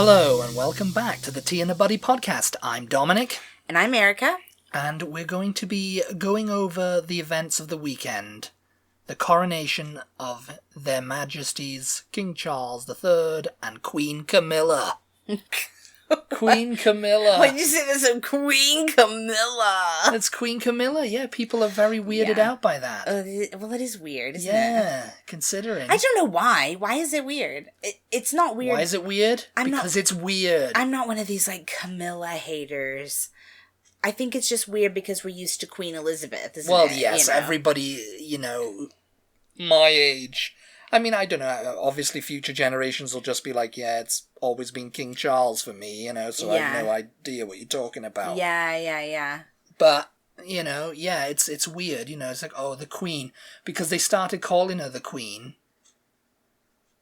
Hello and welcome back to the Tea and a Buddy podcast. I'm Dominic. And I'm Erica. And we're going to be going over the events of the weekend. The coronation of Their Majesties King Charles III and Queen Camilla. Queen Camilla. Why did you say this? Queen Camilla. It's Queen Camilla, yeah. People are very weirded out by that. Well, it is weird, isn't it? Yeah, considering. I don't know why. Why is it weird? It's not weird. Why is it weird? Because it's weird. I'm not one of these, Camilla haters. I think it's just weird because we're used to Queen Elizabeth, isn't it? Well, yes, everybody, my age. I mean, I don't know, obviously future generations will just be like, yeah, it's always been King Charles for me, so I have no idea what you're talking about. Yeah. But, it's weird, it's like, oh, the Queen, because they started calling her the Queen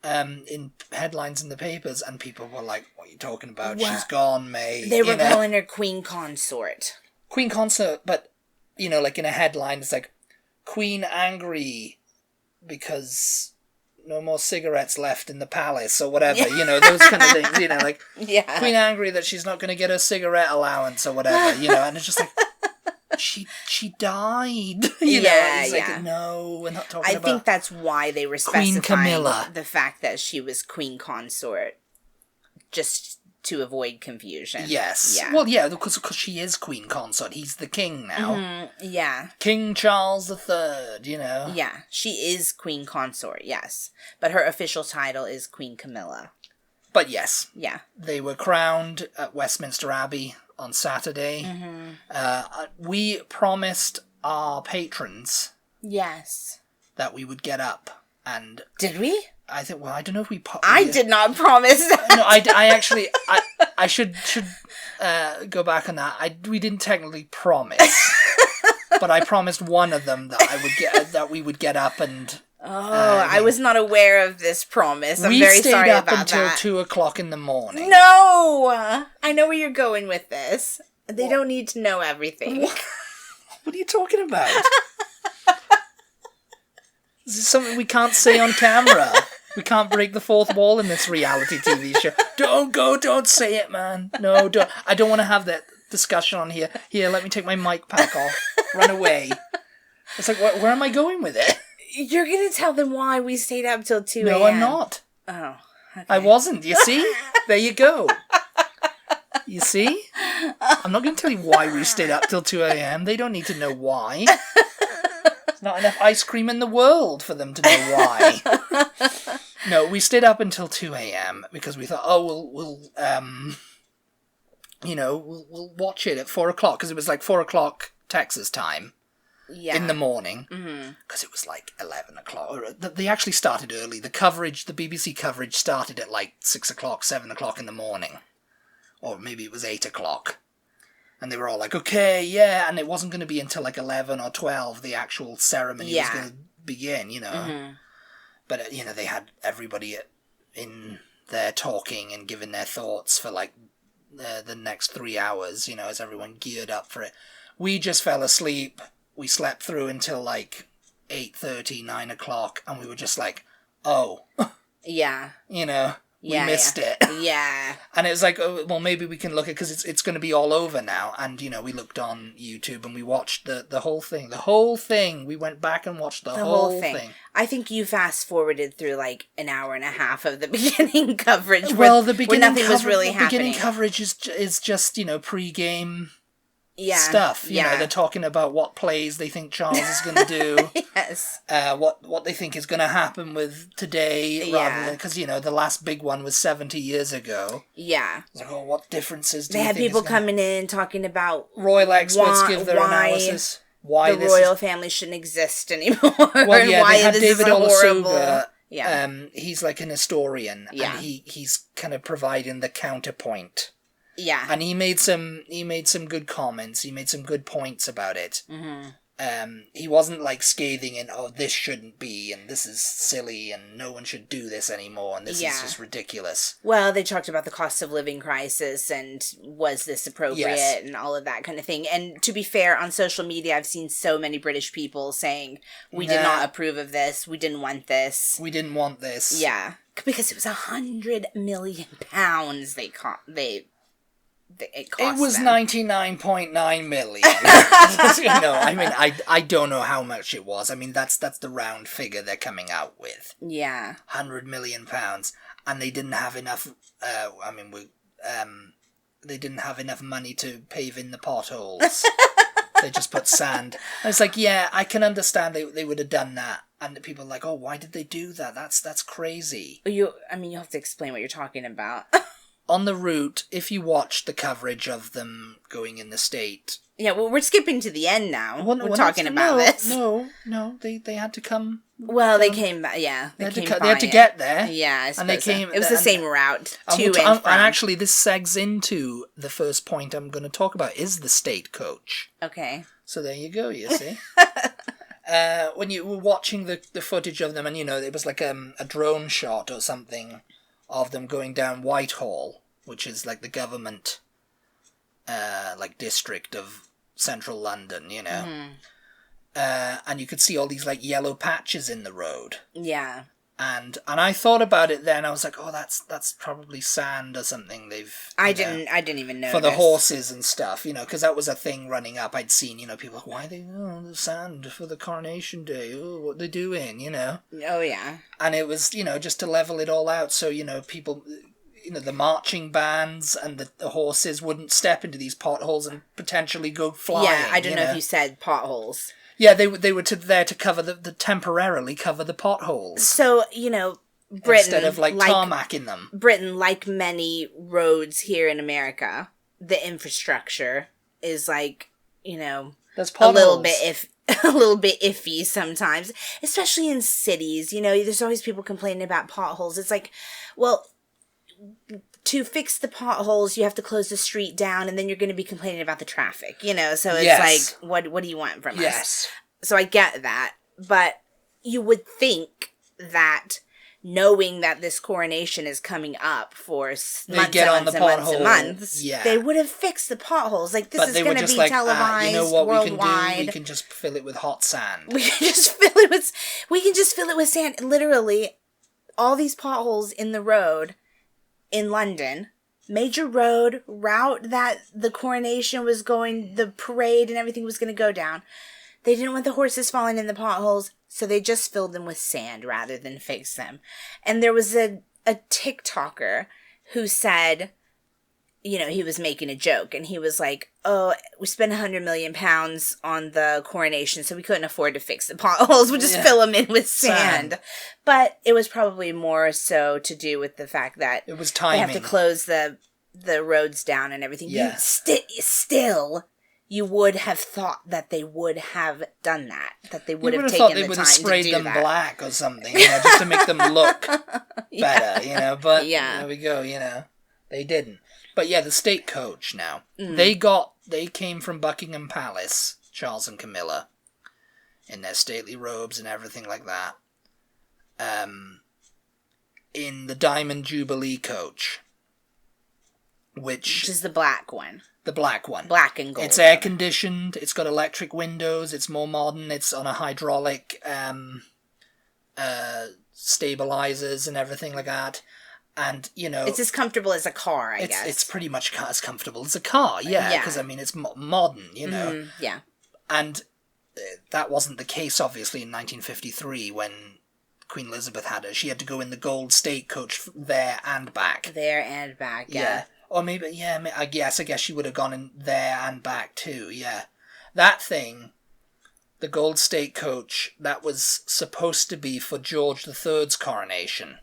in headlines in the papers, and people were like, what are you talking about? Well, she's gone, May. They were calling her Queen Consort. Queen Consort, but, in a headline, it's like, Queen angry because no more cigarettes left in the palace or whatever, those kind of things, Queen angry that she's not going to get her cigarette allowance or whatever, and it's just like, she died, no, we're not talking about... I think that's why they were specifying the fact that she was Queen Consort, just to avoid confusion. Yes. Yeah. Well, yeah, because she is Queen Consort. He's the king now. Mm-hmm. Yeah. King Charles III, Yeah, she is Queen Consort, yes. But her official title is Queen Camilla. But yes. Yeah. They were crowned at Westminster Abbey on Saturday. Mm-hmm. We promised our patrons... Yes. ...that we would get up and... Did we? I think, well, I don't know if we... I did not promise that. No, I actually... I should go back on that. We didn't technically promise. But I promised one of them that we would get up and... I was not aware of this promise. I'm very sorry about that. We stayed up until 2 o'clock in the morning. No! I know where you're going with this. They don't need to know everything. What are you talking about? This is something we can't say on camera. We can't break the fourth wall in this reality TV show. Don't say it, man. No, don't. I don't want to have that discussion on here. Here, let me take my mic pack off. Run away. It's like, where am I going with it? You're going to tell them why we stayed up till 2 a.m. No, I'm not. Oh, okay. I wasn't, you see? There you go. You see? I'm not going to tell you why we stayed up till 2 a.m. They don't need to know why. There's not enough ice cream in the world for them to know why. No, we stayed up until 2 a.m. because we thought, we'll watch it at 4 o'clock, because it was like 4 o'clock Texas time. Yeah. In the morning, because it was like 11 o'clock. They actually started early. The BBC coverage started at like 6 o'clock, 7 o'clock in the morning. Or maybe it was 8 o'clock. And they were all like, okay, yeah. And it wasn't going to be until like 11 or 12 the actual ceremony was going to begin, Mm-hmm. But, they had everybody in there talking and giving their thoughts for like the next 3 hours, as everyone geared up for it. We just fell asleep. We slept through until like 8:30, 9 o'clock, and we were just like, oh. Yeah. We missed it. Yeah. And it was like, oh, well, maybe we can look at, because it's going to be all over now. And, we looked on YouTube and we watched the whole thing. The whole thing. We went back and watched the whole thing. I think you fast-forwarded through like an hour and a half of the beginning coverage. Well, the beginning where nothing was really happening. The beginning coverage is just, pre-game... stuff. They're talking about what plays they think Charles is going to do. Yes. What they think is going to happen with today, rather than, because the last big one was 70 years ago. Yeah. It's like, what differences do they you had think people coming in talking about royal experts give their analysis. Why the royal family shouldn't exist anymore. Well, yeah, why they had David Olusoga. Yeah. He's like an historian, and he's kind of providing the counterpoint. Yeah. And he made some good comments. He made some good points about it. Mm-hmm. He wasn't like scathing and, this shouldn't be, and this is silly, and no one should do this anymore, and this is just ridiculous. Well, they talked about the cost of living crisis, and was this appropriate, and all of that kind of thing. And to be fair, on social media, I've seen so many British people saying, we did not approve of this, we didn't want this. We didn't want this. Yeah. Because it was 100 million pounds it cost It was them. 99.9 million. I mean, I don't know how much it was. I mean, that's the round figure they're coming out with. Yeah. 100 million pounds. And they didn't have enough, they didn't have enough money to pave in the potholes. They just put sand. And it's like, yeah, I can understand they would have done that. And people are like, oh, why did they do that? That's crazy. You have to explain what you're talking about. On the route, if you watch the coverage of them going in the state... Yeah, well, we're skipping to the end now. We're talking about this. No, they had to come... Well, they came back, yeah. They had to get there. Yeah, I suppose and they came, so. It was the same route, and actually, this segs into the first point I'm going to talk about, is the stagecoach. Okay. So there you go, you see. When you were watching the footage of them, and, it was like a drone shot or something of them going down Whitehall, which is like the government, district of central London, Mm-hmm. And you could see all these yellow patches in the road. Yeah. And I thought about it then. I was like, oh, that's probably sand or something. I didn't even know for the horses and stuff, because that was a thing running up. I'd seen, people like, why are they the sand for the Coronation Day? Oh, what are they doing? Oh yeah. And it was just to level it all out, so people. The marching bands and the horses wouldn't step into these potholes and potentially go flying. Yeah, I don't know if you said potholes. Yeah, they were there to cover the temporarily cover the potholes. So, Britain... Instead of, tarmac in them. Britain, like many roads here in America, the infrastructure is, There's a little bit iffy sometimes. Especially in cities, there's always people complaining about potholes. It's like, well... To fix the potholes, you have to close the street down, and then you're going to be complaining about the traffic, So it's what do you want from us? So I get that, but you would think that knowing that this coronation is coming up for months and months, they would have fixed the potholes. This is going to be televised worldwide. We can do? We can just fill it with hot sand. We can just fill it with sand. Literally, all these potholes in the road. In London, major route that the coronation was going, the parade and everything was going to go down. They didn't want the horses falling in the potholes, so they just filled them with sand rather than fix them. And there was a TikToker who said, he was making a joke, and he was like, oh, we spent 100 million pounds on the coronation, so we couldn't afford to fix the potholes. We'll just fill them in with sand. But it was probably more so to do with the fact that it was timing. They have to close the roads down and everything. Yeah. Still, you would have thought that they would have done that they would have taken the time to do that. They would have sprayed them black or something, just to make them look better, but there we go, they didn't. But yeah, the stagecoach now. Mm. They came from Buckingham Palace, Charles and Camilla, in their stately robes and everything like that. In the Diamond Jubilee coach. Which is the black one. The black one. Black and gold. It's air conditioned, it's got electric windows, it's more modern, it's on a hydraulic stabilizers and everything like that. And, it's as comfortable as a car, I guess. It's pretty much as comfortable as a car, because, it's modern, Mm-hmm, yeah. And that wasn't the case, obviously, in 1953, when Queen Elizabeth had it. She had to go in the gold stagecoach there and back. There and back, yeah. Or maybe, I guess she would have gone in there and back, too, yeah. That thing, the gold stagecoach, that was supposed to be for George III's coronation.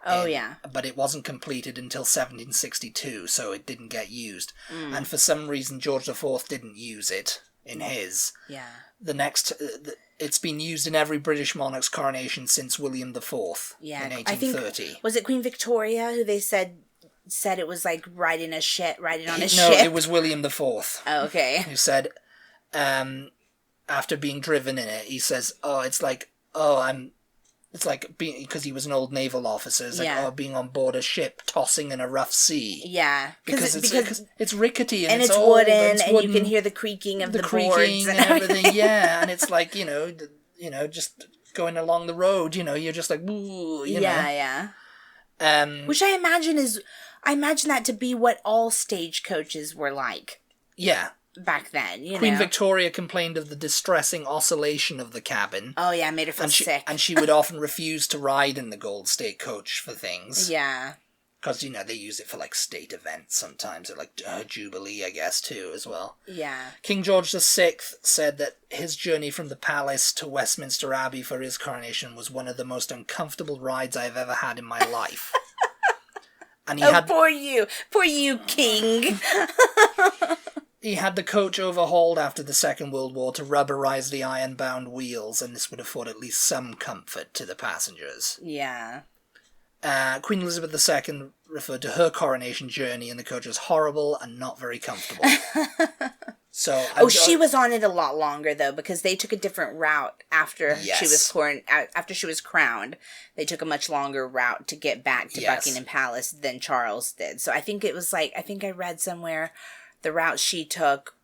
Oh, yeah. But it wasn't completed until 1762, so it didn't get used. Mm. And for some reason, George IV didn't use it in his. Yeah. The next... it's been used in every British monarch's coronation since William IV in 1830. I think, was it Queen Victoria who they said it was like riding on a ship? No, it was William IV. Oh, okay. Who said, after being driven in it, he says, it's like being, because he was an old naval officer, it's like, being on board a ship tossing in a rough sea. Yeah. Because it's rickety and it's old, wooden, and you can hear the creaking of the boards and everything. Yeah, and it's like, just going along the road, you're just like, ooh, you know. Yeah. Which I imagine that to be what all stagecoaches were like. Yeah. Back then, Queen Victoria complained of the distressing oscillation of the cabin. Oh yeah, made her feel sick. And she would often refuse to ride in the Gold Stagecoach for things. Yeah. Because, they use it for, like, state events sometimes, or, like, Jubilee, I guess, too, as well. Yeah. King George VI said that his journey from the palace to Westminster Abbey for his coronation was one of the most uncomfortable rides I've ever had in my life. And poor you, King. He had the coach overhauled after the Second World War to rubberize the iron-bound wheels, and this would afford at least some comfort to the passengers. Yeah. Queen Elizabeth II referred to her coronation journey in the coach as horrible and not very comfortable. She was on it a lot longer though, because they took a different route after she was crowned. They took a much longer route to get back to Buckingham Palace than Charles did. So I think it was I think I read somewhere the route she took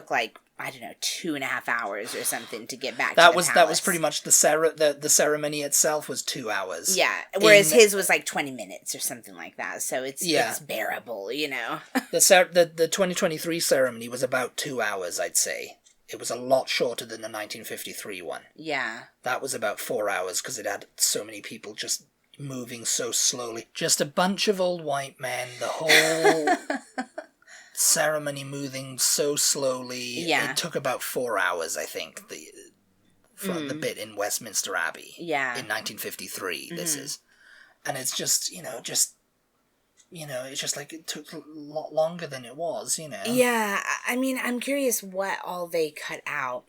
like, I don't know, 2.5 hours or something to get back to the palace. That was pretty much the ceremony itself was 2 hours. Yeah, whereas his was like 20 minutes or something like that. So it's bearable, The 2023 ceremony was about 2 hours, I'd say. It was a lot shorter than the 1953 one. Yeah. That was about 4 hours because it had so many people just moving so slowly. Just a bunch of old white men, the whole ceremony moving so slowly. Yeah. It took about 4 hours, I think, from the bit in Westminster Abbey. Yeah. In 1953, this is. And it's just, it's just like it took a lot longer than it was, Yeah, I mean, I'm curious what all they cut out.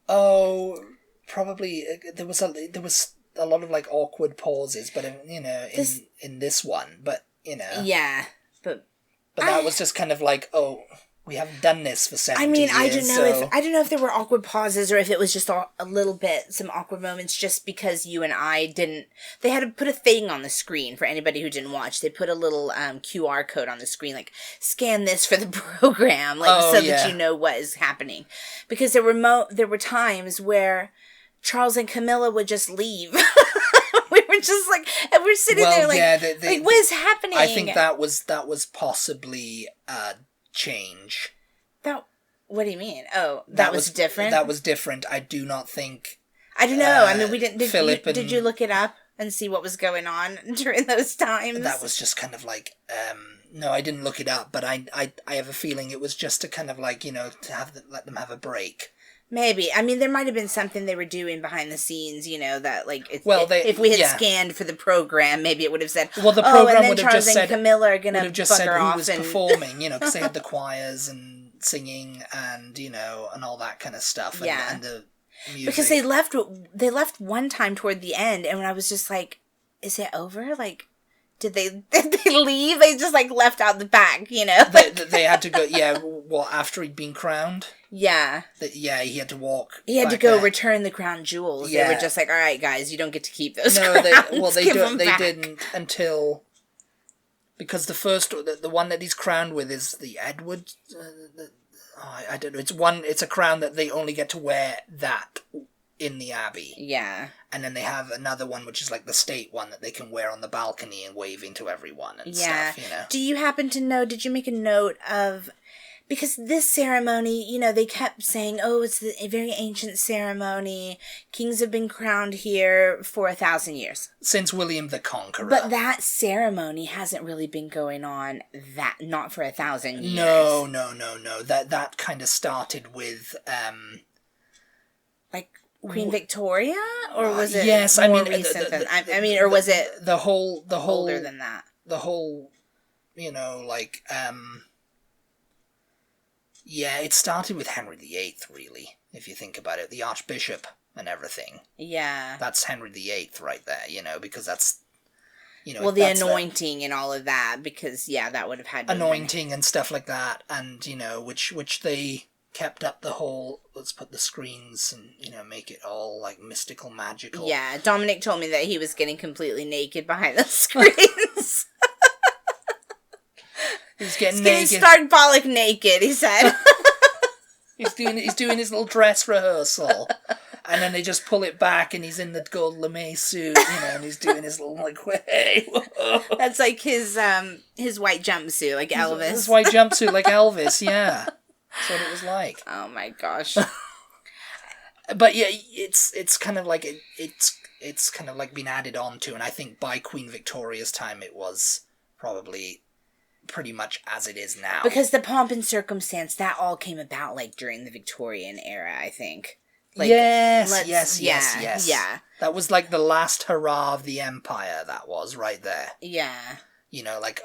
Oh, probably there was a lot of like awkward pauses, but in this one, but Yeah, but that was just kind of like, oh, we haven't done this for 70 years. I don't know if there were awkward pauses or if it was just a little bit some awkward moments just because you and I didn't. They had to put a thing on the screen for anybody who didn't watch. They put a little QR code on the screen, like scan this for the program, that you know what is happening. Because there were times where Charles and Camilla would just leave. We were just like, and we're sitting there like, what is happening? I think that was possibly change. What do you mean? Oh, that was different? That was different. I do not think... I don't know. I mean, we didn't... Did you look it up and see what was going on during those times? That was just kind of like... no, I didn't look it up, but I have a feeling it was just to kind of like, to let them have a break. Maybe. I mean, there might have been something they were doing behind the scenes, that, like, if we had scanned for the program, maybe it would have said, well, the program would have just said, Camilla are going to just said who was performing, because they had the choirs and singing and, and all that kind of stuff. And the music. Because they left one time toward the end, and when I was just like, is it over? Like, did they leave? They just, like, left out the back, They had to go, after he'd been crowned? Yeah. He had to walk. He had to go return the crown jewels. Yeah. They were just like, all right, guys, you don't get to keep those crowns. They didn't until... Because the one that he's crowned with is the Edward... I don't know. It's a crown that they only get to wear that in the Abbey. Yeah. And then they have another one, which is like the state one that they can wear on the balcony and waving to everyone and stuff, Do you happen to know, did you make a note of, because this ceremony, they kept saying, oh, it's a very ancient ceremony. Kings have been crowned here for 1,000 years. Since William the Conqueror. But that ceremony hasn't really been going on not for 1,000 years. No. That kind of started with, like, Queen Victoria, or was it more recent or was it the whole older than that? The whole, it started with Henry VIII, really, if you think about it, the Archbishop and everything. Yeah, that's Henry VIII right there, because that's, the anointing and all of that, because that would have had anointing and stuff like that, and which they kept up the whole, let's put the screens and, make it all, like, mystical, magical. Yeah, Dominic told me that he was getting completely naked behind the screens. He's getting stark-bollock naked, he said. He's doing his little dress rehearsal. And then they just pull it back, and he's in the gold lame suit, and he's doing his little, like, hey, whoa. That's like his white jumpsuit, like Elvis. His white jumpsuit, like Elvis, yeah. That's what it was like. Oh my gosh. But yeah, it's kind of like, it's kind of like been added on to, and I think by Queen Victoria's time it was probably pretty much as it is now. Because the pomp and circumstance, that all came about, like, during the Victorian era, I think. Like, yes. Yeah. That was like the last hurrah of the empire, that was, right there. Yeah. Like,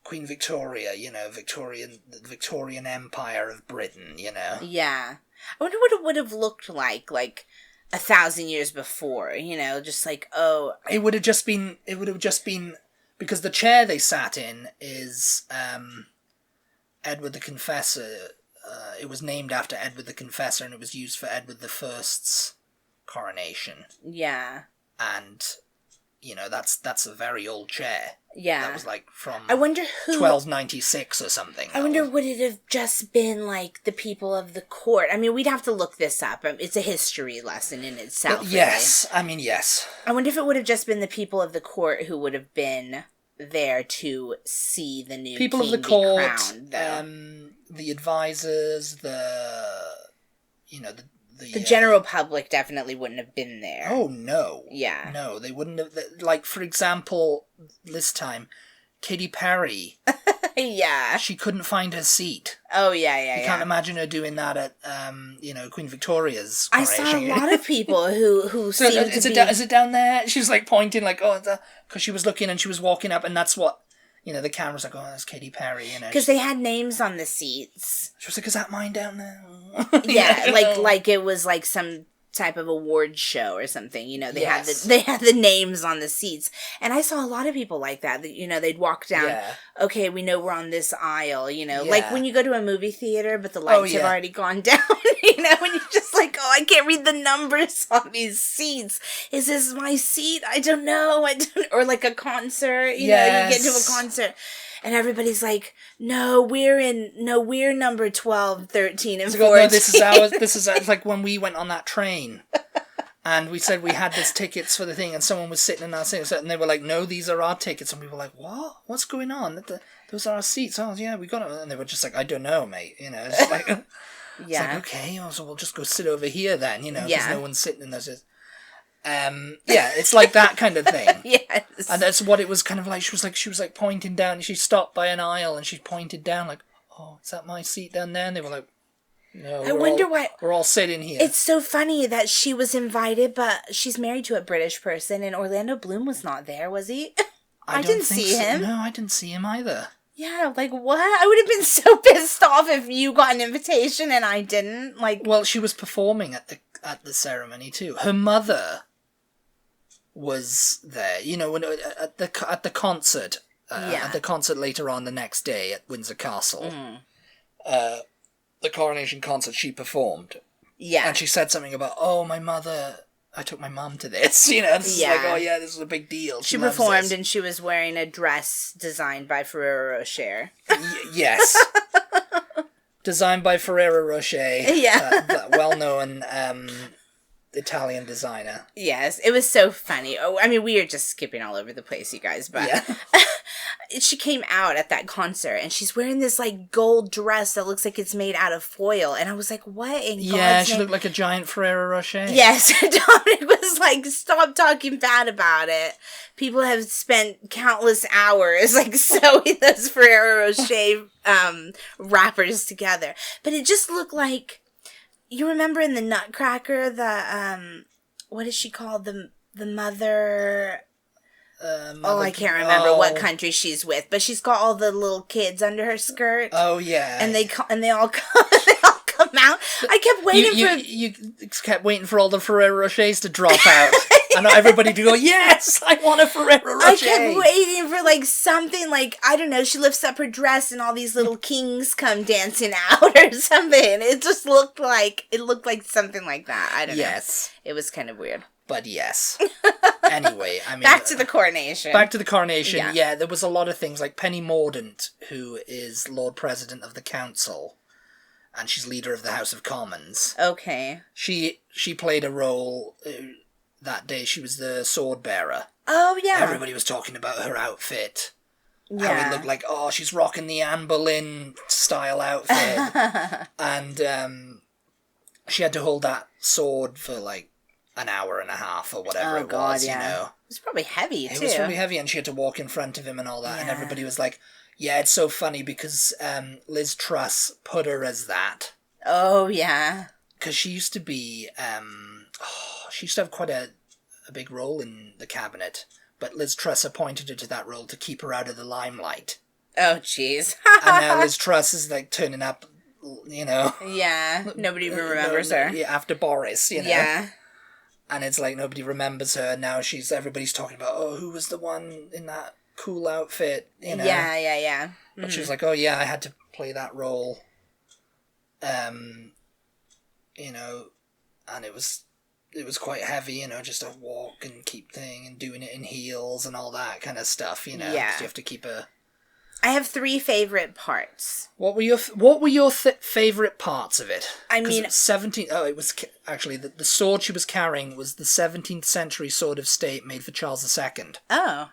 Queen Victoria, the Victorian Empire of Britain, Yeah. I wonder what it would have looked like 1,000 years before, just like, oh. It would have just been, because the chair they sat in is, Edward the Confessor. It was named after Edward the Confessor, and it was used for Edward I's coronation. Yeah. And, that's a very old chair. Yeah. That was, like, from I wonder who 1296 or something. I wonder, would it have just been, like, the people of the court? I mean, we'd have to look this up. It's a history lesson in itself. But yes. Really. I mean, yes. I wonder if it would have just been the people of the court who would have been there to see the new people king of the court, be crowned, though. The advisors, the general public definitely wouldn't have been there. Oh, no. Yeah. No, they wouldn't have. Like, for example, this time, Katy Perry. Yeah. She couldn't find her seat. Oh, yeah. You can't imagine her doing that at, Queen Victoria's coronation. I saw a lot of people who so seemed to be... Is it down there? She was, like, pointing, like, because she was looking and she was walking up, and that's what... the camera's like, that's Katy Perry, Because they had names on the seats. She was like, is that mine down there? Yeah, like it was like some type of award show or something. They had the names on the seats. And I saw a lot of people like that. They'd walk down, okay, we know we're on this aisle, like when you go to a movie theater, but the lights have already gone down, when you're just like, I can't read the numbers on these seats. Is this my seat? I don't know. Or like a concert, you get to a concert. And everybody's like, we're number 12, 13, and 14. No, this is ours. Like when we went on that train and we said we had this tickets for the thing and someone was sitting in our seat and they were like, no, these are our tickets. And we were like, what? What's going on? Those are our seats. Oh, yeah, we got it. And they were just like, I don't know, mate. It's like, it's like, okay, so we'll just go sit over here then, because no one's sitting in those. It's like that kind of thing. Yes. And that's what it was kind of like. She was like pointing down. She stopped by an aisle and she pointed down like, oh, is that my seat down there? And they were like, no. I wonder why. We're all sitting here. It's so funny that she was invited, but she's married to a British person and Orlando Bloom was not there, was he? I didn't see him. No, I didn't see him either. Yeah, like what? I would have been so pissed off if you got an invitation and I didn't. Well, she was performing at the ceremony too. Her mother was there, when at the concert, at the concert later on the next day at Windsor Castle, the coronation concert, she performed. Yeah, and she said something about, my mother. I took my mom to this, This is like, this is a big deal. She performed and she was wearing a dress designed by Ferrero Rocher. Yes. Designed by Ferrero Rocher. Yeah. Well-known Italian designer. Yes, it was so funny. Oh, I mean, we are just skipping all over the place, you guys, but she came out at that concert and she's wearing this like gold dress that looks like it's made out of foil, and I was like, what in God's name? She looked like a giant Ferrero Rocher. Yes, Dominic was like, stop talking bad about it. People have spent countless hours like sewing those Ferrero Rocher wrappers together, but it just looked like, you remember in the Nutcracker, what is she called? The mother... I can't remember what country she's with, but she's got all the little kids under her skirt. Oh, yeah. And they all come out. I kept waiting You kept waiting for all the Ferrero Rochers to drop out. And everybody to go, yes, I want a Ferrero Rocher. I kept waiting for like something like, I don't know, she lifts up her dress and all these little kings come dancing out or something. It just looked like something like that. I don't know. Yes. It was kind of weird. But yes. Anyway, I mean... Back to the coronation. Yeah, there was a lot of things like Penny Mordaunt, who is Lord President of the Council. and she's leader of the House of Commons. Okay. She played a role that day. She was the sword bearer. Oh, yeah. Everybody was talking about her outfit. Yeah. How it looked like, she's rocking the Anne Boleyn style outfit. And she had to hold that sword for like an hour and a half or whatever was, you know. It was probably heavy, too. It was probably heavy, and she had to walk in front of him and all that, and everybody was like, yeah, it's so funny because Liz Truss put her as that. Oh, yeah. Because she used to be, she used to have quite a big role in the cabinet, but Liz Truss appointed her to that role to keep her out of the limelight. Oh, jeez. And now Liz Truss is like turning up, you know. Yeah, nobody even remembers her. Yeah, after Boris, you know. Yeah. And it's like nobody remembers her, and now everybody's talking about, who was the one in that cool outfit, you know. Yeah. But she was like, I had to play that role. You know, and it was quite heavy, you know, just to walk and keep thing and doing it in heels and all that kind of stuff, you know. Yeah. 'Cause you have to keep I have 3 favorite parts. What were your favorite parts of it? I mean, 17. Oh, it was actually the sword she was carrying was the 17th century sword of state made for Charles II. Oh,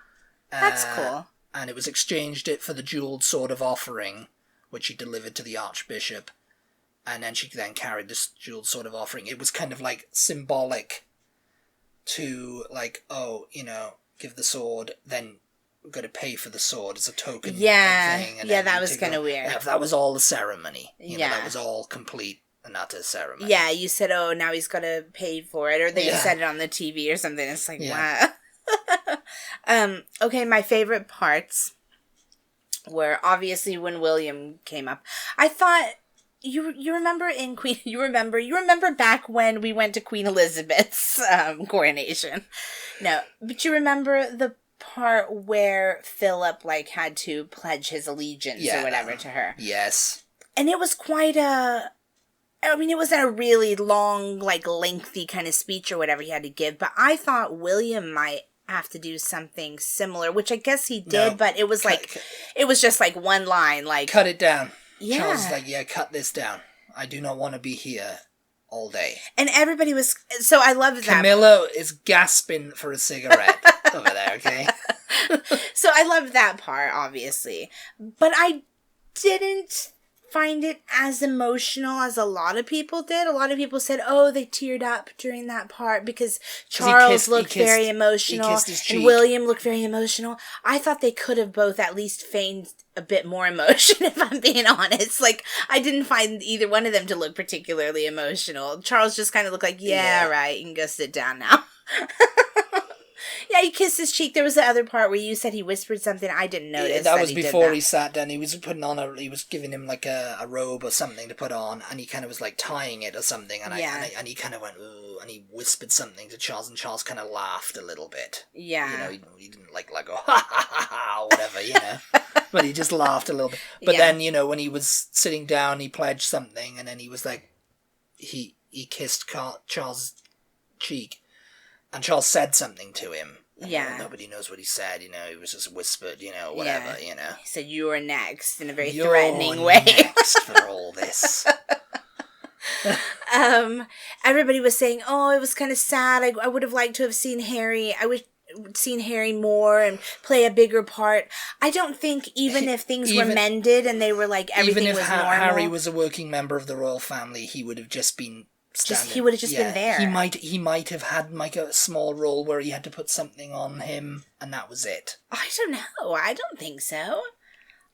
that's cool. And it was exchanged for the jeweled sword of offering, which she delivered to the archbishop, and then she carried this jeweled sword of offering. It was kind of like symbolic to like, give the sword, then we've got to pay for the sword as a token. Yeah, thing, and that was kind of weird. Yeah, that was all the ceremony. You know, Yeah. that was all complete and utter ceremony. Yeah, you said, now he's got to pay for it, or they said it on the TV or something. It's like, wow. Okay, my favorite parts were obviously when William came up. I thought you remember in Queen you remember back when we went to Queen Elizabeth's coronation. No, but you remember the part where Philip had to pledge his allegiance or whatever to her. Yes. And it was quite it wasn't a really long, lengthy kind of speech or whatever he had to give, but I thought William might have to do something similar, which I guess he did, but it was it was just one line, cut it down. Yeah. Charles was cut this down. I do not want to be here all day. And everybody was, so I love that. Camilla is gasping for a cigarette over there, okay? So I love that part, obviously. But I didn't find it as emotional as a lot of people did. A lot of people said, they teared up during that part because Charles looked very emotional and William looked very emotional. I thought they could have both at least feigned a bit more emotion, if I'm being honest. I didn't find either one of them to look particularly emotional. Charles just kind of looked like, right, you can go sit down now. Yeah, he kissed his cheek. There was the other part where you said he whispered something. I didn't notice. Yeah, that was before he sat down. He was he was giving him a robe or something to put on, and he kind of was tying it or something, and and he kind of went, ooh, and he whispered something to Charles, and Charles kind of laughed a little bit. Yeah. You know, he didn't go, ha ha ha ha, or whatever, you know. But he just laughed a little bit. But then, when he was sitting down, he pledged something, and then he was he kissed Charles' cheek, and Charles said something to him. Yeah. Nobody knows what he said, he was just whispered, whatever, He said, "You are next," in a very You're threatening way. Next for all this. Everybody was saying, it was kind of sad. I would have liked to have seen Harry. I would seen Harry more and play a bigger part. I don't think even if things were mended and they were everything was normal. Even if Harry was a working member of the royal family, he would have just been standing. He would have just been there. He might have had a small role where he had to put something on him, and that was it. I don't know. I don't think so.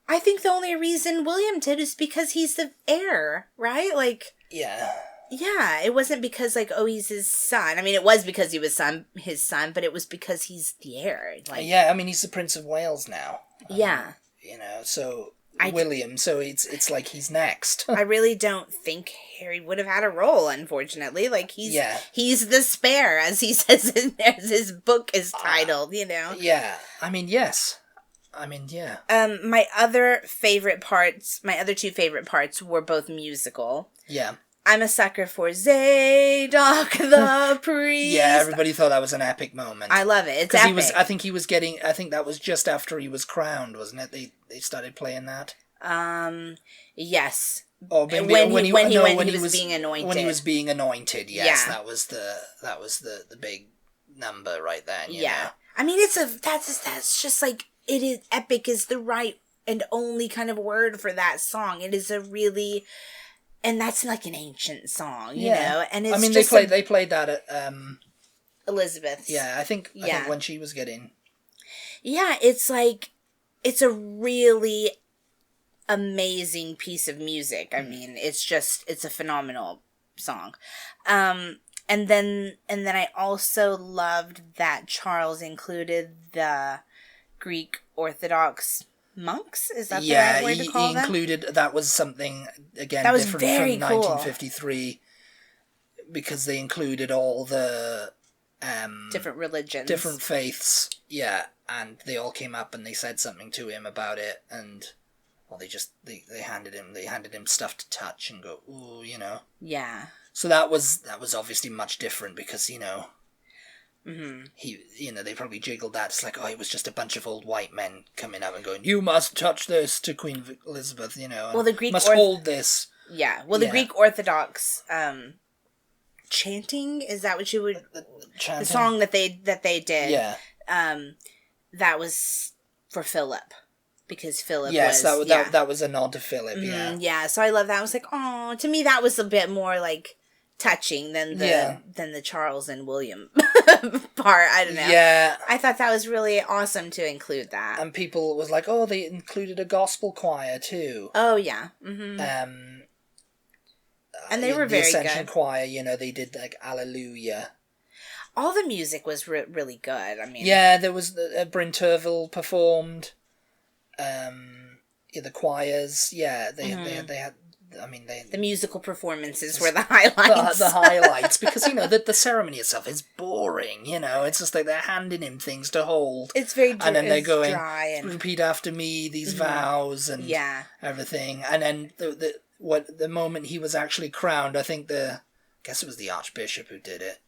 I think the only reason William did is because he's the heir, right? Yeah. Yeah, it wasn't because, he's his son. I mean, it was because he was his son, but it was because he's the heir. Yeah, I mean, he's the Prince of Wales now. Yeah. So William, so it's he's next. I really don't think Harry would have had a role, unfortunately. He's the spare, as he says in there, as his book is titled, Yeah, I mean, yes. I mean, yeah. My other two favorite parts were both musical. Yeah. I'm a sucker for Zadok the priest. Yeah, everybody thought that was an epic moment. I love it. It's epic. I think that was just after he was crowned, wasn't it? They started playing that. Yes. Or maybe when he was being anointed. When he was being anointed, yes, that was the big number right then. You know? I mean, that's just like, it is epic is the right and only kind of word for that song. It is a really, and that's like an ancient song, you know. And it's, I mean, they played that at Elizabeth's. Yeah, I think when she was getting. Yeah, it's like, it's a really amazing piece of music. I mean, it's a phenomenal song. And then I also loved that Charles included the Greek Orthodox monks. Is that the right word to call them? Included, that was something, again, that was different very from cool. 1953, because they included all the different religions, different faiths, and they all came up and they said something to him about it, and they handed him stuff to touch and go, ooh, you know. Yeah. So that was obviously much different, because, you know, they probably jiggled that. It's like, oh, it was just a bunch of old white men coming up and going, you must touch this to Queen Elizabeth, you know. Well, the Greek must hold this. Yeah. Well, the Greek Orthodox chanting, is that what you would? The song that they did. Yeah. That was for Philip. Because Philip that was a nod to Philip, Yeah, so I love that. I was like, oh, to me that was a bit more like touching than the Charles and William part. I don't know. Yeah. I thought that was really awesome to include that. And people was like, oh, they included a gospel choir too. Oh, yeah. Mm-hmm. And they were very good. The Ascension choir, you know, they did like Alleluia. All the music was really good. I mean... Yeah, there was... Bryn Terfel performed... the choirs, they had. I mean, the musical performances were the highlights. The highlights, because you know the ceremony itself is boring. You know, it's just like they're handing him things to hold. It's very and then they're going, dry and... repeat after me these vows and everything. And then the moment he was actually crowned, I guess it was the Archbishop who did it.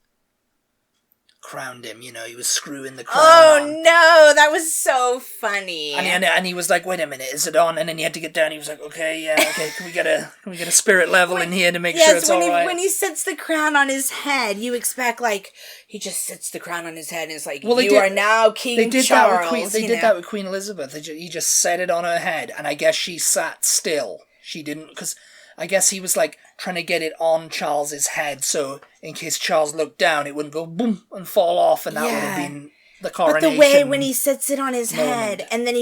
Crowned him, you know, he was screwing the crown on. No, that was so funny. And he was like, wait a minute, is it on? And then he had to get down. He was like, okay, can we get a spirit level in here to make sure it's all right? When he sets the crown on his head, you expect, like, he just sets the crown on his head and it's like, you are now King Charles. They did that with Queen Elizabeth. He just set it on her head, and I guess she sat still. She didn't, because I guess he was like trying to get it on Charles's head, so in case Charles looked down, it wouldn't go boom and fall off, and that would have been the coronation. But the way when he sets it on his head, and then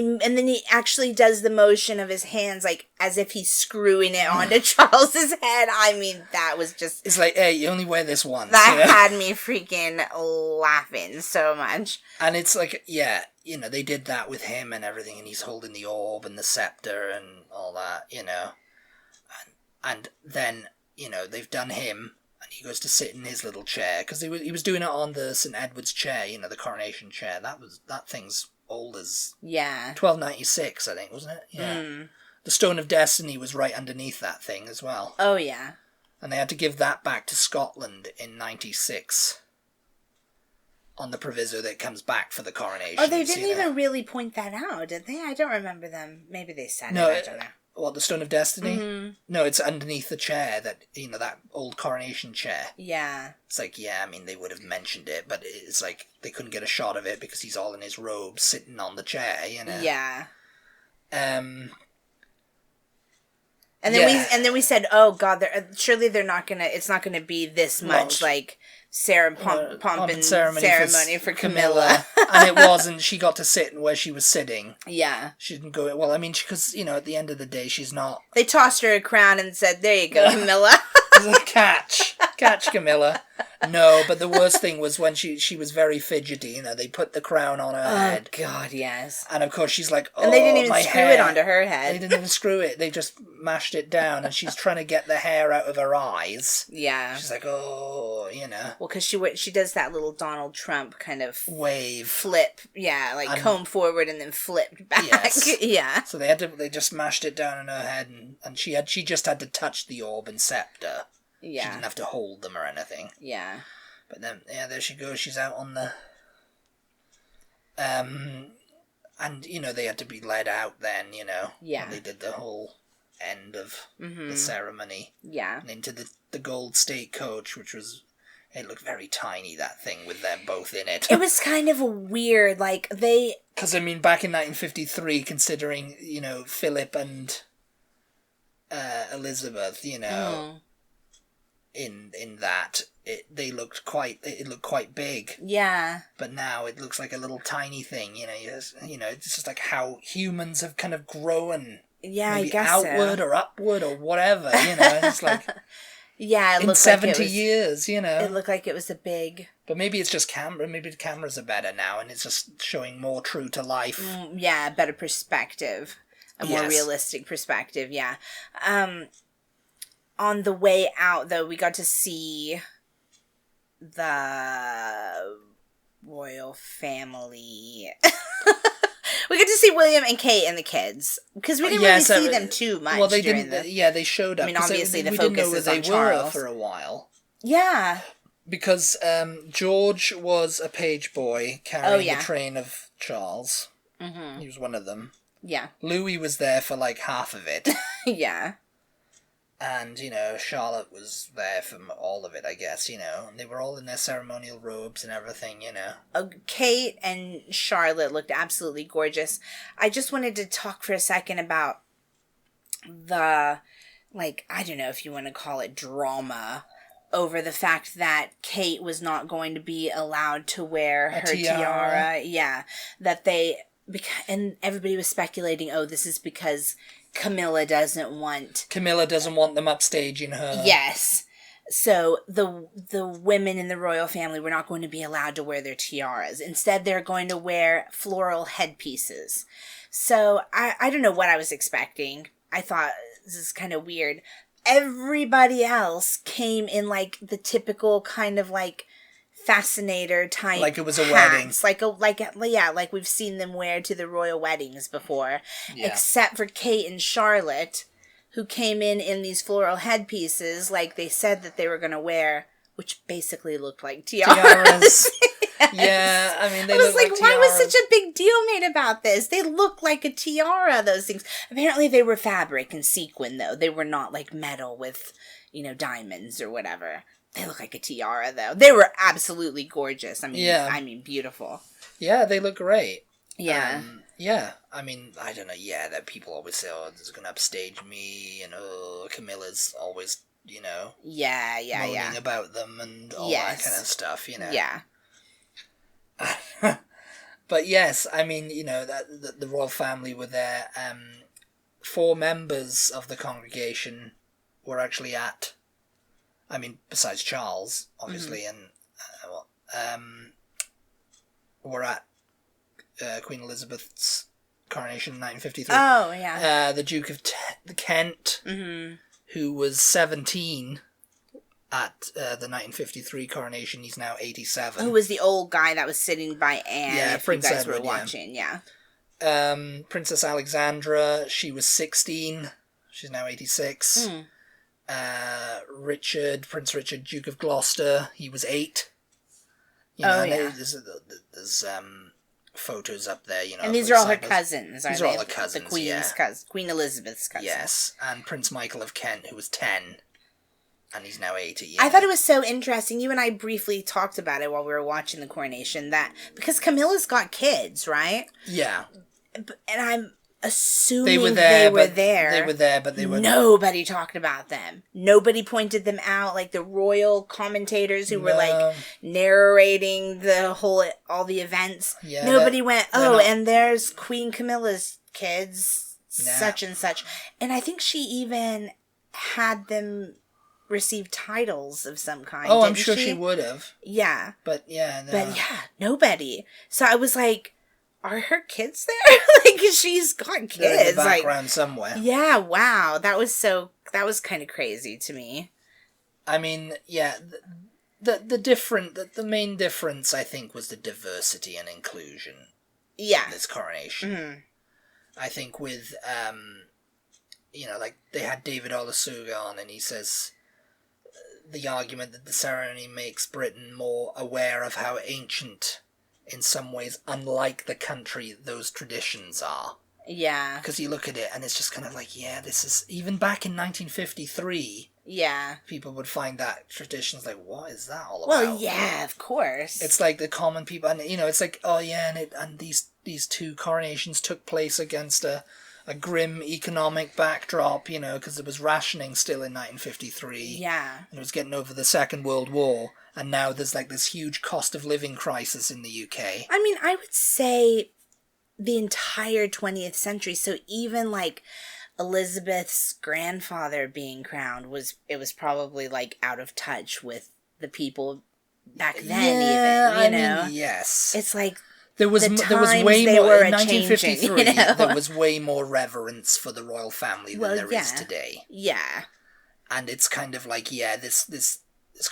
he actually does the motion of his hands, like as if he's screwing it onto Charles's head. I mean, that was just... It's like, hey, you only wear this once. That had me freaking laughing so much. And it's like, you know, they did that with him and everything, and he's holding the orb and the scepter and all that, you know. And then, you know, they've done him, and he goes to sit in his little chair, because he was doing it on the St. Edward's chair, you know, the coronation chair. That thing's old as... 1296, I think, wasn't it? Yeah. The Stone of Destiny was right underneath that thing as well. Oh, yeah. And they had to give that back to Scotland in 96, on the proviso that it comes back for the coronation. Oh, they didn't even really point that out, did they? I don't remember them. Maybe they said it, I don't know. What, the Stone of Destiny? Mm-hmm. No, it's underneath the chair, that, you know, that old coronation chair. Yeah. It's like, I mean, they would have mentioned it, but it's like, they couldn't get a shot of it because he's all in his robe sitting on the chair, you know? Yeah. And then we said, oh God, surely it's not gonna be this much like pomp and ceremony for Camilla. And it wasn't. She got to sit where she was sitting. Yeah. She didn't go, well, I mean, because, you know, at the end of the day, she's not... They tossed her a crown and said, there you go, Camilla. Catch Camilla. No, but the worst thing was when she was very fidgety, you know, they put the crown on her head. Oh, God, yes. And of course she's like, and they didn't even screw it onto her head. They didn't even screw it. They just mashed it down, and she's trying to get the hair out of her eyes. Yeah. She's like, oh, you know. Well, because she does that little Donald Trump kind of... wave. Flip. Yeah, like comb forward and then flip back. Yes. Yeah. So they just mashed it down on her head, and she just had to touch the orb and scepter. Yeah. She didn't have to hold them or anything. Yeah. But then, there she goes. She's out on the... and, you know, they had to be led out then, you know. Yeah. When they did the whole end of the ceremony. Yeah. And into the gold state coach, which was... It looked very tiny, that thing, with them both in it. It was kind of weird, like, they... Because, I mean, back in 1953, considering, you know, Philip and Elizabeth, you know, in that, it looked quite big. Yeah. But now it looks like a little tiny thing, you know, it's just like how humans have kind of grown. Yeah, maybe I guess outward or upward or whatever, you know, it's like... Yeah, it in looked 70 like years, you know. It looked like it was a big... But maybe it's just maybe the cameras are better now and it's just showing more true to life. Yeah, better perspective. A more realistic perspective, yeah. On the way out, though, we got to see the royal family. We got to see William and Kate and the kids. Because we didn't really see them too much. Well, they didn't. They showed up. I mean, obviously, the we focus didn't know is where on they Charles. were for a while. Yeah. Because George was a page boy carrying the train of Charles. Mm-hmm. He was one of them. Yeah. Louis was there for like half of it. Yeah. And, you know, Charlotte was there for all of it, I guess, you know. And they were all in their ceremonial robes and everything, you know. Kate and Charlotte looked absolutely gorgeous. I just wanted to talk for a second about the, like, I don't know if you want to call it drama over the fact that Kate was not going to be allowed to wear her tiara. Yeah. That and everybody was speculating, this is because Camilla doesn't want them upstaging her. Yes. So the women in the royal family were not going to be allowed to wear their tiaras. Instead, they're going to wear floral headpieces. So I don't know what I was expecting. I thought this is kind of weird. Everybody else came in like the typical kind of like fascinator type, like it was a hats, wedding, like we've seen them wear to the royal weddings before, except for Kate and Charlotte, who came in these floral headpieces, like they said that they were going to wear, which basically looked like tiaras. Yes. Yeah, I mean, I was like, why was such a big deal made about this? They look like a tiara, those things. Apparently they were fabric and sequin, though. They were not like metal with, you know, diamonds or whatever. They look like a tiara, though. They were absolutely gorgeous. I mean, beautiful. Yeah, they look great. Yeah. Yeah, I mean, I don't know, that people always say, this is going to upstage me, and Camilla's always, you know... moaning about them and all that kind of stuff, you know. Yeah. But yes, I mean, you know, that the royal family were there. 4 members of the congregation were actually at... I mean, besides Charles, obviously, and were at Queen Elizabeth's coronation in 1953. Oh, yeah. The Duke of Kent, who was 17 at the 1953 coronation. He's now 87. Who was the old guy that was sitting by Anne, if Prince you guys Edward, were watching, Princess Alexandra, she was 16. She's now 86. Prince Richard, Duke of Gloucester, he was 8. You know, there's photos up there, you know. And these are all her cousins, These are all her cousins, the Queen's cousins, Queen Elizabeth's cousins. Yes, and Prince Michael of Kent, who was 10, and he's now 80. I thought it was so interesting. You and I briefly talked about it while we were watching the coronation, that because Camilla's got kids, right? Yeah. And I'm assuming they were there, but they were... Nobody talked about them. Nobody pointed them out, like the royal commentators who were like narrating all the events. Yeah, nobody went, and there's Queen Camilla's kids, such and such. And I think she even had them receive titles of some kind. Oh, I'm sure she would have. Yeah. But nobody. So I was like, are her kids there? Like, she's got kids. They're in the background somewhere. Yeah, wow. That was kind of crazy to me. I mean, yeah, the main difference, I think, was the diversity and inclusion. Yeah. In this coronation. Mm-hmm. I think with, you know, like, they had David Olusoga on, and he says the argument that the ceremony makes Britain more aware of how ancient, in some ways, unlike the country those traditions are. Yeah. Because you look at it and it's just kind of like, yeah, this is... Even back in 1953... Yeah. People would find that tradition's like, what is that all about? Well, yeah, of course. It's like the common people, and it's like, oh yeah, and these two coronations took place against a grim economic backdrop, because there was rationing still in 1953. Yeah. And it was getting over the Second World War, and now there's like this huge cost of living crisis in the UK. I mean, I would say the entire 20th century, so even like Elizabeth's grandfather being crowned was probably like out of touch with the people back then. Even I mean, yes, it's like there was way more in 1953. There was way more reverence for the royal family than there is today. Yeah, and it's kind of like this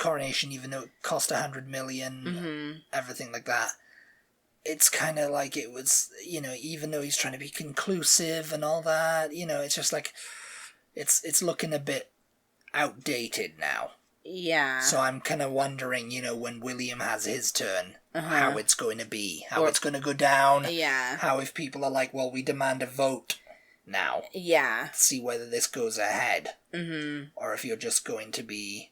coronation, even though it cost 100 million, everything like that. It's kind of like it was, even though he's trying to be conclusive and all that, it's just like, it's looking a bit outdated now. Yeah. So I'm kind of wondering, when William has his turn, how it's going to be, how it's going to go down. Yeah. How if people are like, well, we demand a vote now. Yeah. To see whether this goes ahead. Mm-hmm. Or if you're just going to be...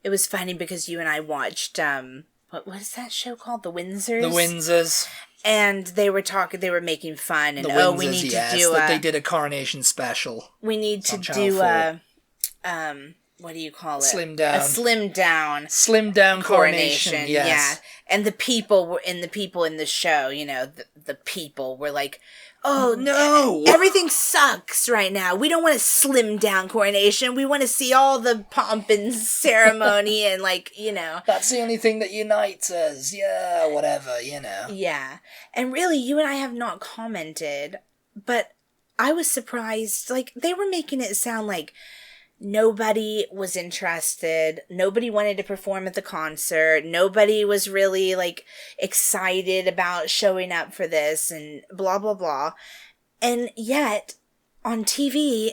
It was funny because you and I watched, what is that show called? The Windsors? The Windsors. And they were making fun, and we need to do they did a coronation special. We need to do what do you call it? Slimmed down. A slimmed down coronation. Yes. Yeah. And the people in the show, the people were like, oh no, everything sucks right now. We don't want a slimmed down coronation. We want to see all the pomp and ceremony and That's the only thing that unites us. Yeah, whatever, Yeah. And really, you and I have not commented, but I was surprised. Like, they were making it sound like nobody was interested. Nobody wanted to perform at the concert. Nobody was really, excited about showing up for this and blah, blah, blah. And yet, on TV,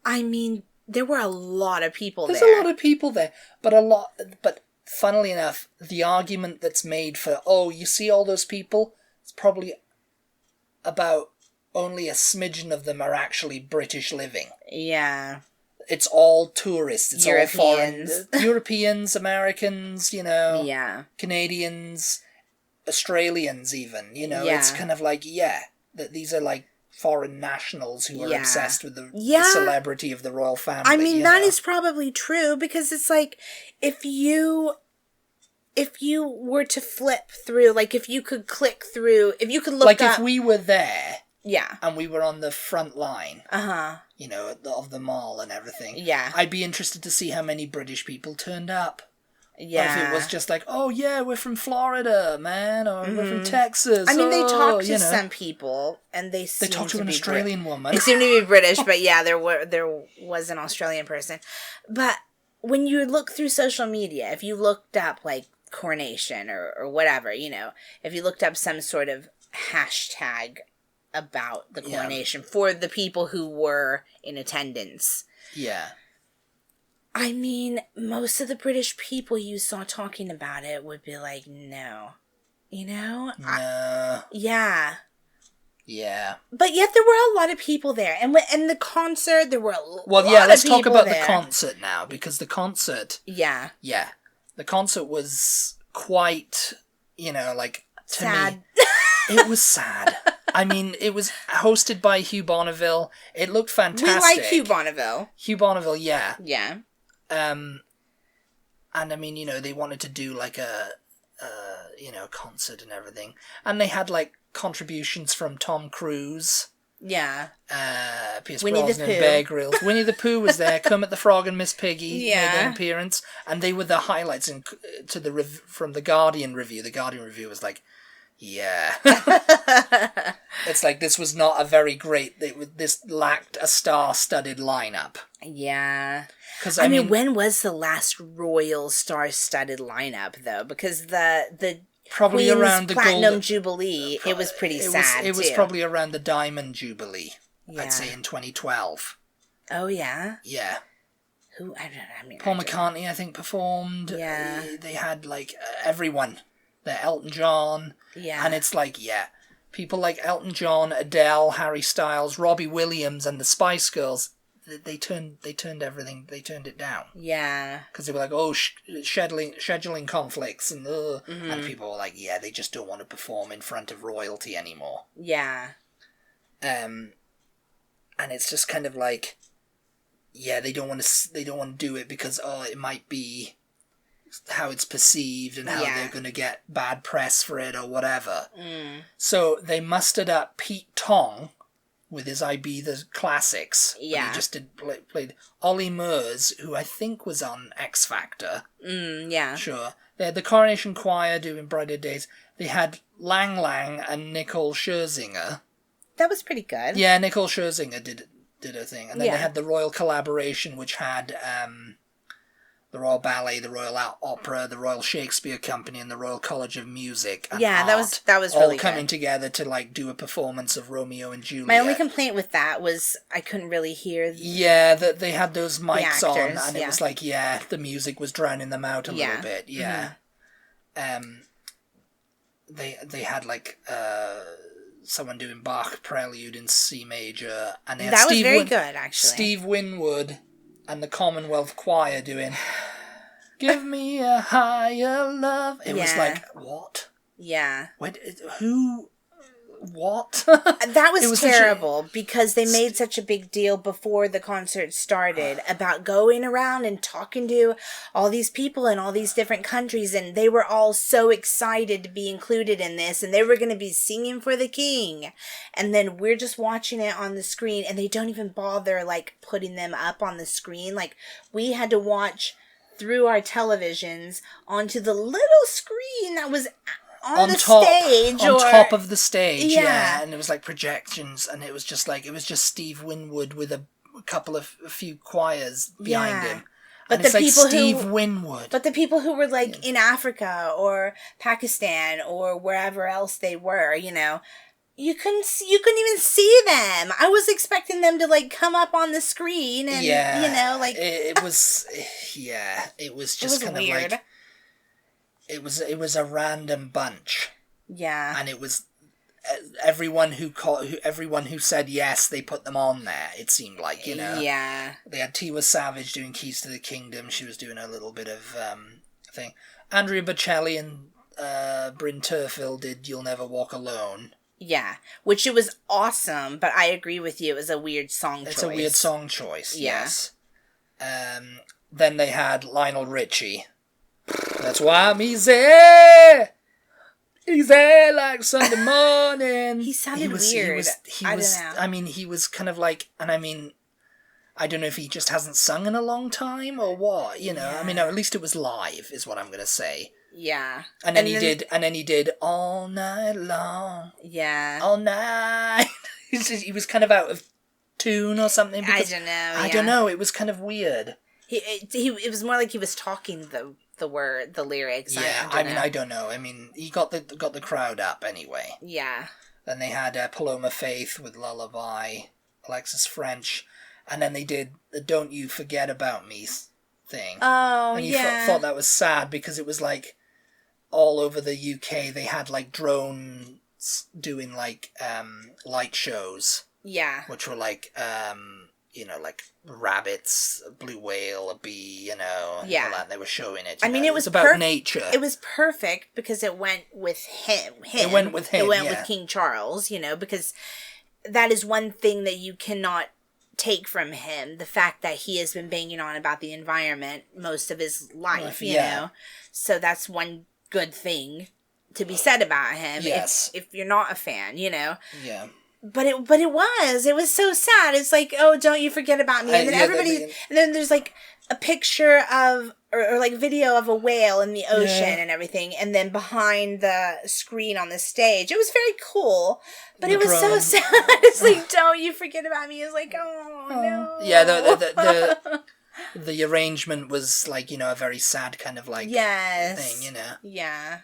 I mean, there were a lot of people there. There's a lot of people there. But funnily enough, the argument that's made for, you see all those people? It's probably about only a smidgen of them are actually British living. Yeah. It's all tourists. It's Europeans. all foreign. Europeans, Americans, Yeah. Canadians, Australians even, It's kind of like, that these are like foreign nationals who are obsessed with the celebrity of the royal family. I mean, that is probably true, because it's like, if you were to flip through, if you could click through, if you could look up... if we were there... Yeah. And we were on the front line. Uh-huh. Of the mall and everything. Yeah. I'd be interested to see how many British people turned up. Yeah. Or if it was just like, oh yeah, we're from Florida, man, or we're from Texas. I mean, they talked to some people, and they talked to an Australian woman. They seemed to be British, but yeah, there was an Australian person. But when you look through social media, if you looked up coronation or whatever, if you looked up some sort of hashtag about the coronation for the people who were in attendance. Yeah. I mean, most of the British people you saw talking about it would be like, no. No. Yeah. Yeah. But yet there were a lot of people there. And the concert, there were a lot of people let's talk about there. The concert now, because the concert... Yeah. Yeah. The concert was quite, sad. Me, it was sad. I mean, it was hosted by Hugh Bonneville. It looked fantastic. We like Hugh Bonneville. Hugh Bonneville, yeah. Yeah. And I mean, they wanted to do a concert and everything. And they had contributions from Tom Cruise. Yeah. Pierce Brosnan, Bear Grylls. Winnie the Pooh was there. Kermit the Frog and Miss Piggy made an appearance. And they were the highlights from the Guardian review. The Guardian review was like, yeah. It's like, this was not a very great... This lacked a star-studded lineup. Yeah. Because I mean, when was the last royal star-studded lineup, though? Because the probably Queen's around the Platinum Jubilee, it was pretty sad, It was probably around the Diamond Jubilee, I'd say, in 2012. Oh, yeah? Yeah. Who? Paul McCartney, I think, performed. Yeah. They had, everyone. Elton John. Yeah. And it's people like Elton John, Adele, Harry Styles, Robbie Williams, and the Spice Girls, they turned it down. Yeah. Because they were like, scheduling conflicts, and and people were like, yeah, they just don't want to perform in front of royalty anymore. Yeah. And it's just kind of like, yeah, they don't want to do it because it might be how it's perceived and how they're going to get bad press for it or whatever. So they mustered up Pete Tong with his Ibiza classics. Yeah. He just played Ollie Murs, who I think was on X Factor. Yeah. Sure. They had the Coronation Choir doing Brighter Days. They had Lang Lang and Nicole Scherzinger. That was pretty good. Yeah, Nicole Scherzinger did a thing. And then they had the Royal Collaboration, which had the Royal Ballet, the Royal Opera, the Royal Shakespeare Company, and the Royal College of Music and Art, that was really all coming together to like do a performance of Romeo and Juliet. My only complaint with that was I couldn't really hear. That they had those mics actors, on, and it was like the music was drowning them out a little bit. Yeah, they had like someone doing Bach Prelude in C major, and they had that was very good actually. Steve Winwood and the Commonwealth Choir doing "Give Me a Higher Love." It was like, what? Yeah. Who? What? That was terrible because they made such a big deal before the concert started about going around and talking to all these people in all these different countries, and they were all so excited to be included in this, and they were going to be singing for the king, and then we're just watching it on the screen, and they don't even bother like putting them up on the screen. Like, we had to watch through our televisions onto the little screen that was on top of the stage, and it was like projections, and it was just Steve Winwood with a few choirs behind him. But the people Winwood. But the people who were like in Africa or Pakistan or wherever else they were, you couldn't even see them. I was expecting them to like come up on the screen and it was just kind weird. of like. It was a random bunch. Yeah. And it was everyone who said yes, they put them on there, it seemed like, Yeah. They had Tiwa Savage doing Keys to the Kingdom. She was doing a little bit of thing. Andrea Bocelli and Bryn Terfel did You'll Never Walk Alone. Yeah, which it was awesome, but I agree with you, it was a weird song choice. It's a weird song choice, yes. Then they had Lionel Richie. That's why I'm easy like Sunday morning. He sounded weird. I don't know. I mean, he was kind of like, and I mean, I don't know if he just hasn't sung in a long time or what, I mean, at least it was live, is what I'm going to say. Yeah. And then he did All Night Long. Yeah. All night. He was kind of out of tune or something. I don't know. I don't know. It was kind of weird. It was more like he was talking the lyrics. Yeah, I don't know. I mean, he got the crowd up anyway. Yeah. Then they had Paloma Faith with Lullaby, Alexis French, and then they did the Don't You Forget About Me thing. Oh, and you thought that was sad because it was like all over the UK they had like drones doing like light shows. Yeah. Which were like like rabbits, a blue whale, a bee, and all that. They were showing it. I mean, it was about nature. It was perfect because it went with him. It went with him. It went with King Charles, because that is one thing that you cannot take from him. The fact that he has been banging on about the environment most of his life, you know. So that's one good thing to be said about him. Yes. If you're not a fan, Yeah. But it was so sad. It's like, oh, don't you forget about me. And then and then there's like a picture of, or like video of a whale in the ocean and everything. And then behind the screen on the stage, it was very cool, but it was so sad. It's like, don't you forget about me. It's like, oh no. Yeah, the arrangement was like, a very sad kind of like thing, Yeah.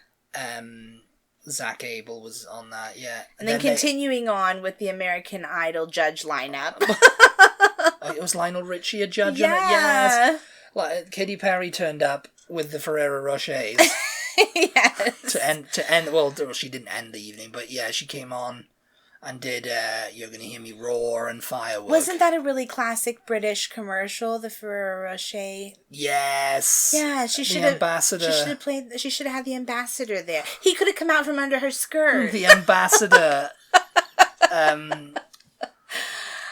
Zach Abel was on that, yeah. And then continuing on with the American Idol judge lineup. It was Lionel Richie a judge on it? Yes. Like, Katy Perry turned up with the Ferrero Rochers. Yes. To end. Well, she didn't end the evening, but yeah, she came on and did You're Gonna Hear Me Roar and Firework. Wasn't that a really classic British commercial, the Ferrero Rocher? Yes. Yeah, she should have. Ambassador. She should have had the ambassador there. He could have come out from under her skirt. The ambassador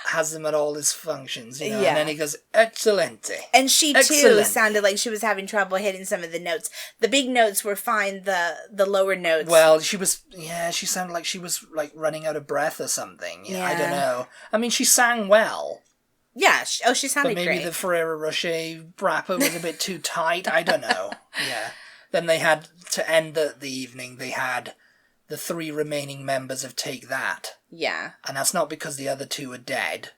has them at all his functions, and then he goes, Excelente. And she, too, sounded like she was having trouble hitting some of the notes. The big notes were fine, the lower notes. Well, she sounded like she was, like, running out of breath or something. Yeah. I don't know. I mean, she sang well. Yeah, she sounded great. But maybe the Ferrero Rocher wrapper was a bit too tight. I don't know. Yeah. Then they had, to end the evening, they had the 3 remaining members of Take That. Yeah. And that's not because the other 2 are dead.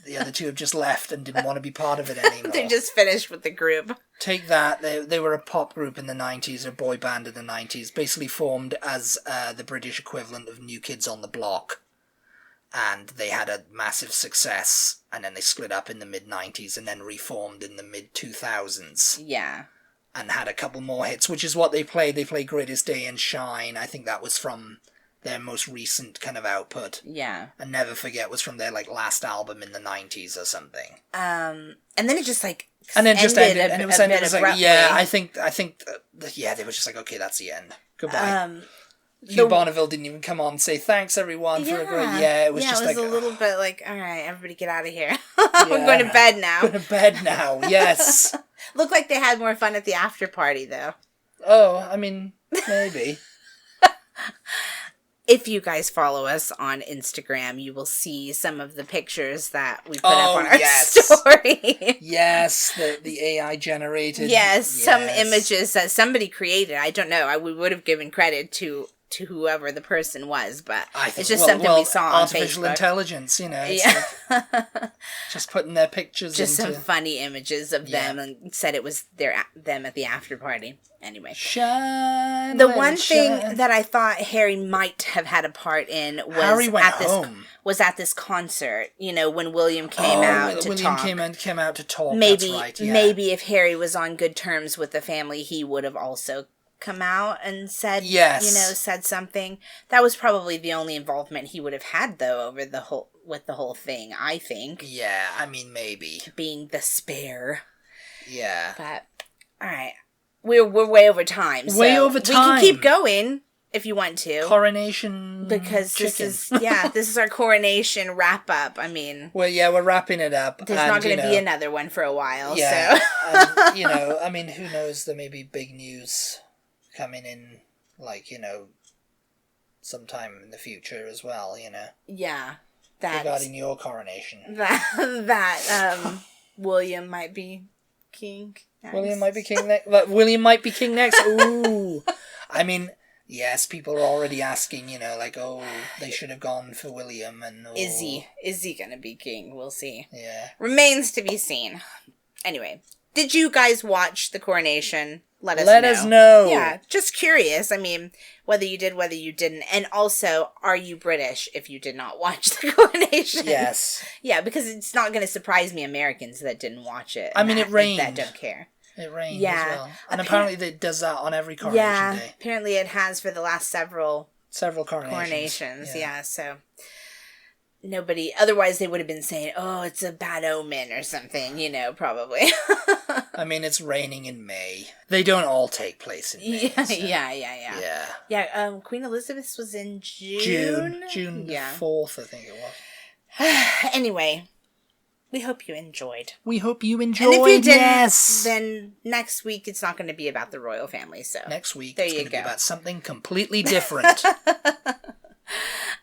The other 2 have just left and didn't want to be part of it anymore. They're just finished with the group. Take That, they were a pop group in the 90s, a boy band in the 90s, basically formed as the British equivalent of New Kids on the Block. And they had a massive success, and then they split up in the mid-90s and then reformed in the mid-2000s. Yeah. And had a couple more hits, which is what they played. They played Greatest Day and Shine. I think that was from their most recent kind of output. Yeah. And Never Forget was from their, like, last album in the 90s or something. And then it just, like, and then just ended. And it was ended. It was like, yeah, I think, yeah, they were just like, okay, that's the end. Goodbye. Hugh Bonneville didn't even come on and say, thanks, everyone, for a great... Yeah, it was just like... it was a little bit like, all right, everybody get out of here. We're going to bed now. Going to bed now, yes. Looked like they had more fun at the after party, though. Oh, I mean, maybe. If you guys follow us on Instagram, you will see some of the pictures that we put up on our story. Yes, the AI generated. Yes, some images that somebody created. I don't know. We would have given credit to whoever the person was, but it's just something we saw on artificial Facebook. Intelligence, It's like just putting their pictures just into... some funny images of them and said it was them at the after party. Anyway. Shine, the one thing that I thought Harry might have had a part in was at this concert, when William came out to talk. William came out to talk, maybe, that's right, yeah. Maybe if Harry was on good terms with the family, he would have also come out and said, said something. That was probably the only involvement he would have had, though, with the whole thing, I think. Yeah, I mean, maybe. Being the spare. Yeah. But, alright. We're way over time. Way over time. We can keep going if you want to. Coronation because chicken. This is our coronation wrap up. I mean, well, yeah, we're wrapping it up. There's not going to be another one for a while. Yeah, so. I mean, who knows? There may be big news coming in, like, sometime in the future as well. Yeah, regarding your coronation. That William might be king. Next. William might be king next. William might be king next. Ooh, I mean. Yes, people are already asking, they should have gone for William and... Oh. Is he gonna be king? We'll see. Yeah. Remains to be seen. Anyway, did you guys watch the coronation? Let us know. Yeah, just curious. I mean, whether you did, whether you didn't. And also, are you British if you did not watch the coronation? Yes. Yeah, because it's not going to surprise me Americans that didn't watch it. I mean, it rained. That don't care. It rained as well. And apparently it does that on every coronation day. Apparently it has for the last several coronations. Yeah, so nobody, otherwise they would have been saying, oh, it's a bad omen or something, probably. I mean, it's raining in May. They don't all take place in May. Yeah. Yeah, Queen Elizabeth's was in June? June 4th, I think it was. Anyway. We hope you enjoyed. And if you didn't, then next week it's not going to be about the royal family. So next week it's going to be about something completely different.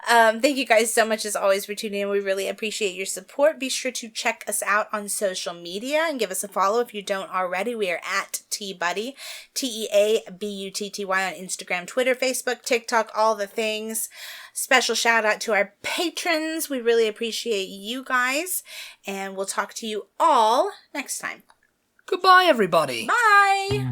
Thank you guys so much as always for tuning in. We really appreciate your support. Be sure to check us out on social media and give us a follow if you don't already. We are at TButty, TEABUTTY on Instagram, Twitter, Facebook, TikTok, all the things. Special shout out to our patrons. We really appreciate you guys. And we'll talk to you all next time. Goodbye, everybody. Bye.